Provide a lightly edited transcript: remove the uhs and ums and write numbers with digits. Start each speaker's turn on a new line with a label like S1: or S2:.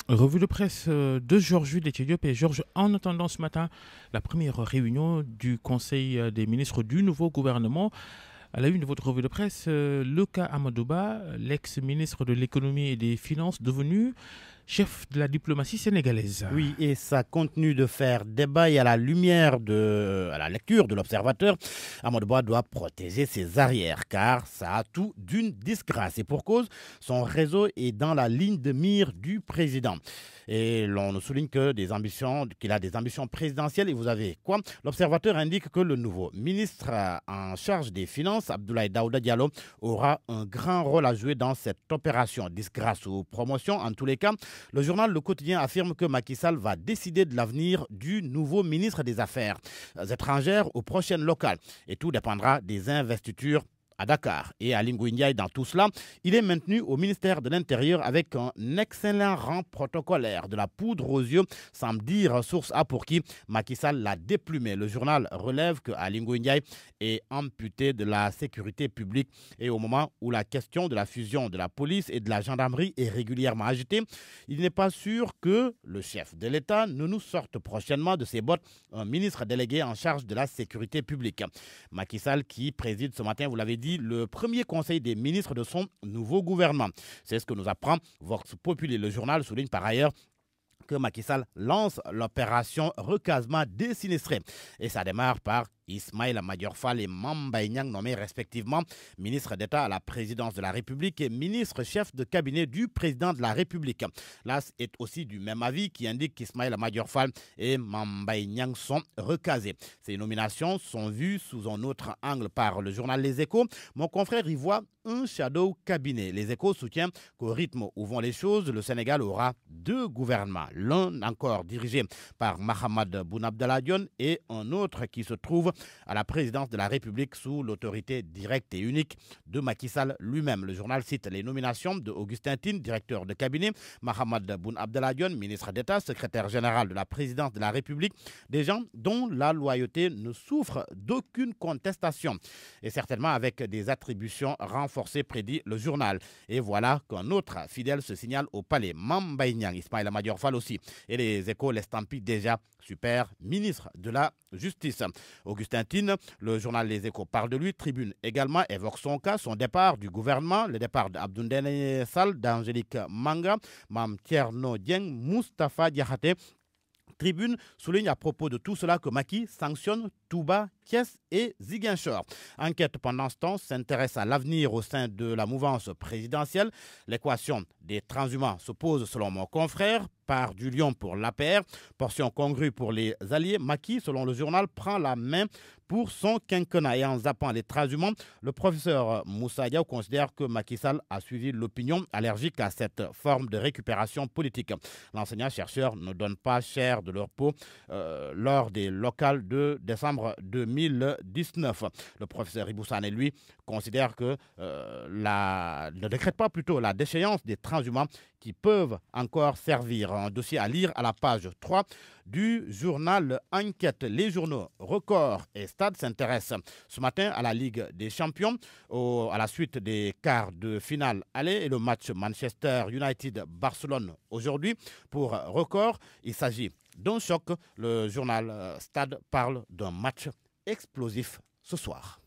S1: Revue de presse de Georges Diop et Georges, en attendant ce matin la première réunion du Conseil des ministres du nouveau gouvernement. À la une de votre revue de presse, Luka Amadouba, l'ex-ministre de l'économie et des finances, devenu chef de la diplomatie sénégalaise.
S2: Oui, et ça continue de faire débat et à la lecture de l'observateur, Amadouba doit protéger ses arrières car ça a tout d'une disgrâce. Et pour cause, son réseau est dans la ligne de mire du président. Et l'on nous souligne qu'il a des ambitions présidentielles. Et vous avez quoi? L'observateur indique que le nouveau ministre en charge des Finances, Abdoulaye Daouda Diallo, aura un grand rôle à jouer dans cette opération. Disgrâce ou promotion, en tous les cas, le journal Le Quotidien affirme que Macky Sall va décider de l'avenir du nouveau ministre des Affaires étrangères aux prochaines locales. Et tout dépendra des investitures à Dakar. Et à Ndiaye, dans tout cela, il est maintenu au ministère de l'Intérieur avec un excellent rang protocolaire. De la poudre aux yeux, semble dire source A pour qui Macky Sall l'a déplumé. Le journal relève que Ndiaye est amputé de la sécurité publique. Et au moment où la question de la fusion de la police et de la gendarmerie est régulièrement agitée, il n'est pas sûr que le chef de l'État ne nous sorte prochainement de ses bottes un ministre délégué en charge de la sécurité publique. Macky Sall qui préside ce matin, vous l'avez dit, le premier conseil des ministres de son nouveau gouvernement. C'est ce que nous apprend Vox Populi. Le journal souligne par ailleurs que Macky Sall lance l'opération recasement des sinistrés. Et ça démarre par Ismaïla Madior Fall et Mame Mbaye Niang, nommés respectivement ministre d'État à la présidence de la République et ministre chef de cabinet du président de la République. L'AS est aussi du même avis qui indique qu'Ismaïla Madior Fall et Mame Mbaye Niang sont recasés. Ces nominations sont vues sous un autre angle par le journal Les Échos. Mon confrère y voit un shadow cabinet. Les Échos soutiennent qu'au rythme où vont les choses, le Sénégal aura deux gouvernements. L'un encore dirigé par Mahammed Boun Abdallah Dionne et un autre qui se trouve à la présidence de la République sous l'autorité directe et unique de Macky Sall lui-même. Le journal cite les nominations de Augustin Tine, directeur de cabinet, Mahammed Boun Abdallah Dionne, ministre d'État, secrétaire général de la présidence de la République, des gens dont la loyauté ne souffre d'aucune contestation et certainement avec des attributions renforcées, prédit le journal. Et voilà qu'un autre fidèle se signale au palais, Mame Mbaye Niang, Ismaïla Madior Fall aussi. Et les Échos l'estampillent déjà super ministre de la Justice. Augustin Tine, le journal Les Échos parle de lui. Tribune également évoque son cas, son départ du gouvernement, le départ d'Abdoulaye Sall, d'Angélique Manga, Mame Thierno Dieng, Moustapha Diakhaté. Tribune souligne à propos de tout cela que Macky sanctionne Touba, Thiès et Ziguinchor. Enquête pendant ce temps s'intéresse à l'avenir au sein de la mouvance présidentielle. L'équation des transhumants se pose selon mon confrère, part du lion pour l'APR, portion congrue pour les alliés. Macky, selon le journal, prend la main pour son quinquennat. Et en zappant les transhumants, le professeur Moussa Diaw considère que Macky Sall a suivi l'opinion allergique à cette forme de récupération politique. L'enseignant-chercheur ne donne pas cher de leur peau lors des locales de décembre 2019. Le professeur Iboussane, lui, considère que ne décrète pas plutôt la déchéance des transhumants qui peuvent encore servir. Un dossier à lire à la page 3 du journal Enquête. Les journaux Record et Stade s'intéressent ce matin à la Ligue des Champions, à la suite des quarts de finale aller et le match Manchester United-Barcelone aujourd'hui. Pour Record, il s'agit d'un choc. Le journal Stade parle d'un match explosif ce soir.